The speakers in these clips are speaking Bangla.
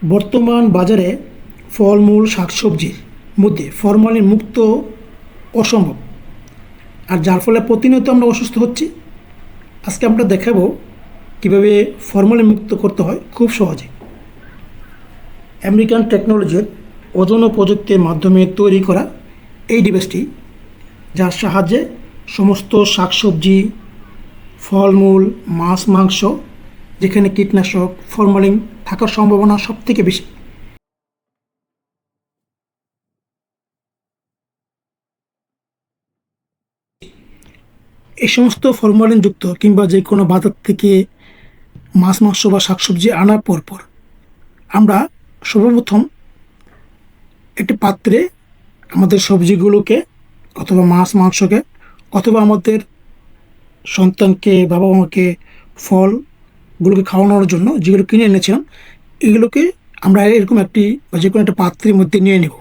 বর্তমান বাজারে ফলমূল শাকসবজির মধ্যে ফরমালিন মুক্ত অসম্ভব, আর যার ফলে প্রতিনিয়ত আমরা অসুস্থ হচ্ছি। আজকে আমরা দেখাবো কীভাবে ফরমালিন মুক্ত করতে হয় খুব সহজে। আমেরিকান টেকনোলজির ওজোন প্রযুক্তির মাধ্যমে তৈরি করা এই ডিভাইসটি, যার সাহায্যে সমস্ত শাকসবজি, ফলমূল, মাছ, মাংস যেখানে কীটনাশক ফরমালিন থাকার সম্ভাবনা সবথেকে বেশি, এই সমস্ত ফরমালিনযুক্ত কিংবা যে কোনো বাজার থেকে মাছ, মাংস বা শাকসবজি আনার পর আমরা সর্বপ্রথম একটি পাত্রে আমাদের সবজিগুলোকে অথবা মাছ, মাংসকে অথবা আমাদের সন্তানকে, বাবা মাকে ফলগুলোকে খাওয়ানোর জন্য যেগুলো কিনে এনেছিলাম, এগুলোকে আমরা এরকম একটি বা যে কোনো একটা পাত্রের মধ্যে নিয়ে নেব।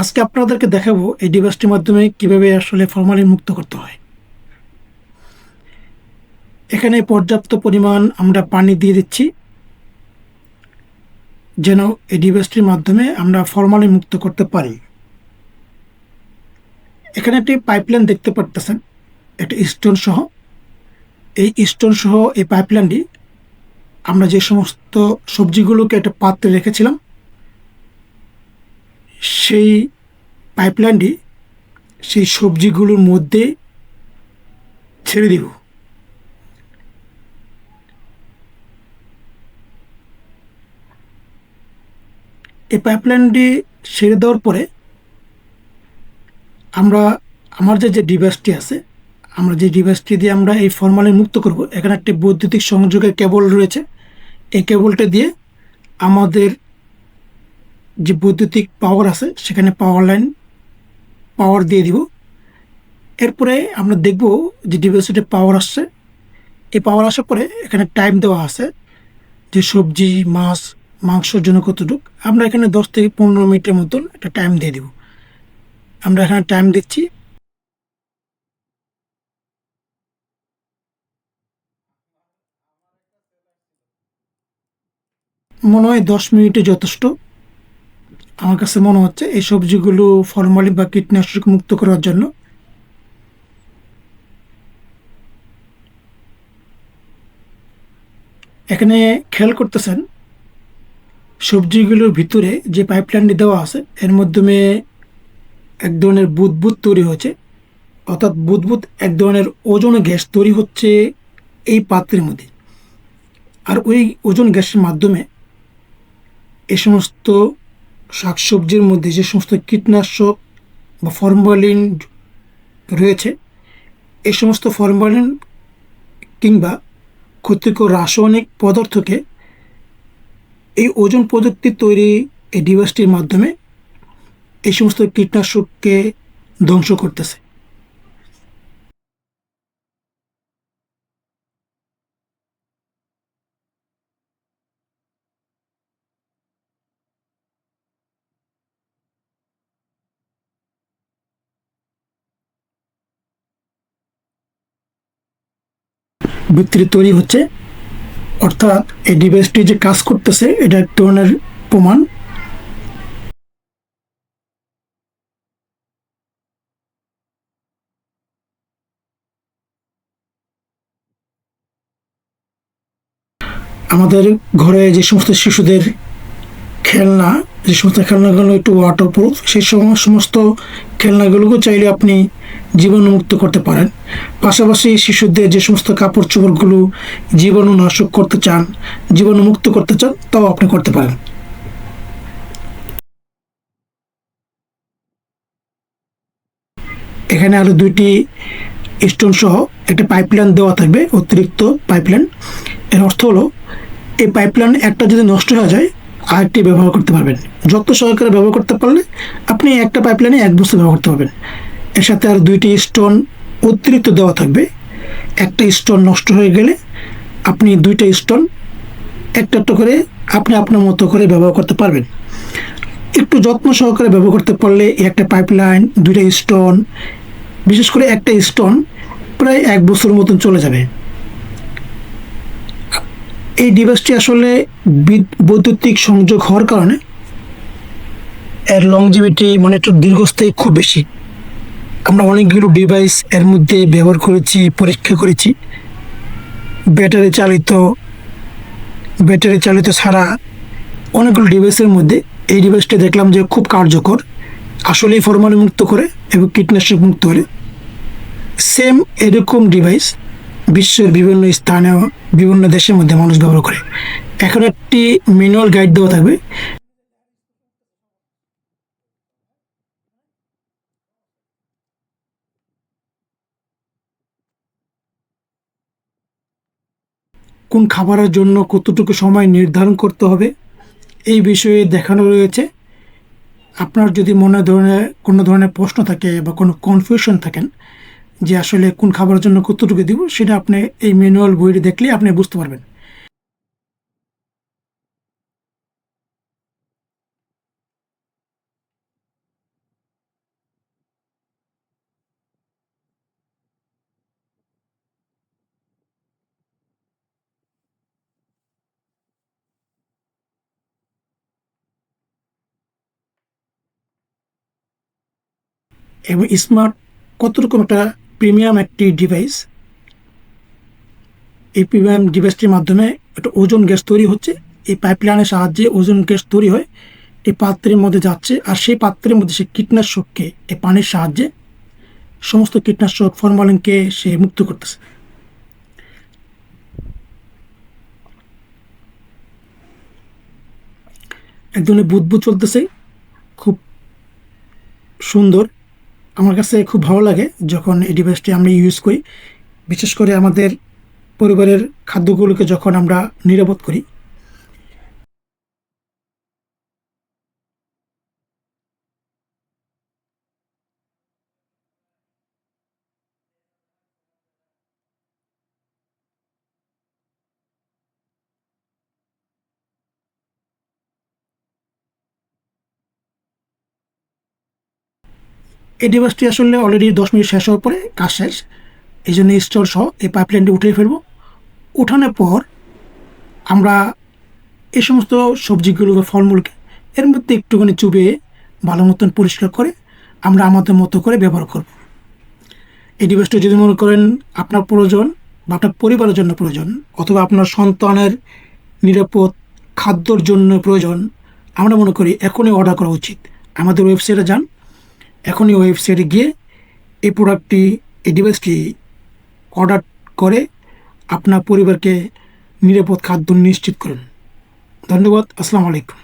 আজকে আপনাদেরকে দেখাবো এই ডিভাইসটির মাধ্যমে কিভাবে আসলে ফরমালিন মুক্ত করতে হয়। এখানে পর্যাপ্ত পরিমাণ আমরা পানি দিয়ে দিচ্ছি, যেন এই ডিভাইসটির মাধ্যমে আমরা ফরমালিন মুক্ত করতে পারি। এখানে একটি পাইপলাইন দেখতে পারতেছেন, একটা স্টোন সহ। এই স্টোন সহ এই পাইপলাইনটি আমরা যে সমস্ত সবজিগুলোকে একটা পাত্রে রেখেছিলাম, সেই পাইপলাইনটি সেই সবজিগুলোর মধ্যে ছেড়ে দিব। এই পাইপলাইনটি ছেড়ে দেওয়ার পরে আমার যে ডিভাইসটি আছে, আমরা যে ডিভাইসটি দিয়ে আমরা এই ফরমালিন মুক্ত করব, এখানে একটি বৈদ্যুতিক সংযোগের কেবল রয়েছে। এই কেবলটা দিয়ে আমাদের যে বৈদ্যুতিক পাওয়ার আছে সেখানে পাওয়ার দিয়ে দিব। এরপরে আমরা দেখব যে ডিভাইসটিতে পাওয়ার আসছে। এই পাওয়ার আসার পরে এখানে টাইম দেওয়া আছে যে সবজি, মাছ, মাংসের জন্য কতটুকু। আমরা এখানে 10 থেকে 15 মিনিটের মতন একটা টাইম দিয়ে দিব। আমরা এখানে টাইম দিচ্ছি। মনে হয় 10 মিনিটে যথেষ্ট আমার কাছে মনে হচ্ছে এই সবজিগুলো ফরমালিন বা কীটনাশক মুক্ত করার জন্য। এখানে খেয়াল করতেছেন সবজিগুলোর ভিতরে যে পাইপলাইনটি দেওয়া আছে এর মাধ্যমে এক ধরনের বুদবুদ তৈরি হয়েছে, অর্থাৎ বুদবুদ এক ধরনের ওজোন গ্যাস তৈরি হচ্ছে এই পাত্রের মধ্যে। আর ওই ওজোন গ্যাসের মাধ্যমে এই সমস্ত শাকসবজির মধ্যে যে সমস্ত কীটনাশক বা ফরমালিন রয়েছে, এই সমস্ত ফরমালিন কিংবা ক্ষতিকর রাসায়নিক পদার্থকে এই ওজোন প্রযুক্তির তৈরি এই ডিভাইসটির মাধ্যমে এই সমস্ত কীটনাশককে ধ্বংস করতেছে। ভিতরে তৈরি হচ্ছে, অর্থাৎ এই ডিভাইসটি যে কাজ করতেছে এটা এক ধরনের প্রমাণ। আমাদের ঘরে যে সমস্ত শিশুদের খেলনা, যে সমস্ত খেলনাগুলো একটু ওয়াটারপ্রুফ, সেই সমস্ত খেলনাগুলোকে চাইলে আপনি জীবাণুমুক্ত করতে পারেন। পাশাপাশি শিশুদের যে সমস্ত কাপড় চোপড়গুলো জীবাণুনাশক করতে চান, জীবাণুমুক্ত করতে চান, তাও আপনি করতে পারেন। এখানে আরও 2টি স্টোন সহ একটা পাইপলাইন দেওয়া থাকবে, অতিরিক্ত পাইপলাইন। এর অর্থ হলো এই পাইপলাইন একটা যদি নষ্ট হয়ে যায় আরেকটি ব্যবহার করতে পারবেন। যত সহকারে ব্যবহার করতে পারলে আপনি একটা পাইপলাইনে 1 বছর ব্যবহার করতে পারবেন। এর সাথে আর 2টি স্টোন অতিরিক্ত দেওয়া থাকবে। একটা স্টোন নষ্ট হয়ে গেলে আপনি 2টা স্টোন একটা করে আপনি আপনার মতো করে ব্যবহার করতে পারবেন। একটু যত্ন সহকারে ব্যবহার করতে পারলে এই একটা পাইপলাইন, দুইটা স্টোন, বিশেষ করে একটা স্টোন প্রায় 1 বছর মতন চলে যাবে। এই ডিভাইসটি আসলে বৈদ্যুতিক সংযোগ হওয়ার কারণে এর লংজিভিটি মানে একটু দীর্ঘস্থায়ী খুব বেশি। আমরা অনেকগুলো ডিভাইস এর মধ্যে ব্যবহার করেছি, পরীক্ষা করেছি। ব্যাটারি চালিত ছাড়া অনেকগুলো ডিভাইসের মধ্যে এই ডিভাইসটা দেখলাম যে খুব কার্যকর, আসলেই ফরমালিন মুক্ত করে এবং কীটনাশক মুক্ত করে। সেম এরকম ডিভাইস বিশ্বের বিভিন্ন স্থানে, বিভিন্ন দেশের মধ্যে মানুষ ব্যবহার করে। এখন একটি ম্যানুয়াল গাইড দেওয়া থাকবে। কোন খাবারের জন্য কতটুকু সময় নির্ধারণ করতে হবে এই বিষয়ে দেখানো রয়েছে। আপনার যদি কোনো ধরনের প্রশ্ন থাকে বা কোনো কনফিউশন থাকেন যে আসলে কোন খাবারের জন্য কতটুকু দিব, সেটা আপনি এই ম্যানুয়াল বইটি দেখলে আপনি বুঝতে পারবেন। এবং স্মার্ট কতরকম একটা প্রিমিয়াম একটি ডিভাইস, এই প্রিমিয়াম ডিভাইসটির মাধ্যমে একটা ওজন গ্যাস তৈরি হচ্ছে। এই পাইপলাইনের সাহায্যে ওজন গ্যাস তৈরি হয়, এই পাত্রের মধ্যে যাচ্ছে, আর সেই পাত্রের মধ্যে সে কীটনাশককে এই পানির সাহায্যে সমস্ত কীটনাশক ফরমালিনকে সে মুক্ত করতেছে। এক ধরনের বুদবুদ চলতেছে, খুব সুন্দর। আমার কাছে খুব ভালো লাগে যখন এই ডিভাইসটি আমরা ইউজ করি, বিশেষ করে আমাদের পরিবারের খাদ্যগুলোকে যখন আমরা নিরাপদ করি। এই ডিভাইসটি আসলে অলরেডি 10 মিনিট শেষ হওয়ার পরে কাজ শেষ। এই জন্য স্টোর সহ এই পাইপলাইনটি উঠিয়ে ফেলবো। উঠানোর পর আমরা এই সমস্ত সবজিগুলো বা ফলমূলকে এর মধ্যে একটুখানি চুবিয়ে ভালো মতন পরিষ্কার করে আমরা আমাদের মতো করে ব্যবহার করব। এই ডিভাইসটা যদি মনে করেন আপনার প্রয়োজন বা আপনার পরিবারের জন্য প্রয়োজন, অথবা আপনার সন্তানের নিরাপদ খাদ্যর জন্য প্রয়োজন, আমরা মনে করি এখনই অর্ডার করা উচিত। আমাদের ওয়েবসাইটে যান, এখনই ওয়েবসাইটে গিয়ে এই প্রোডাক্টটি, এই ডিভাইসটি অর্ডার করে আপনার পরিবারকে নিরাপদ খাদ্য নিশ্চিত করুন। ধন্যবাদ। আসসালামু আলাইকুম।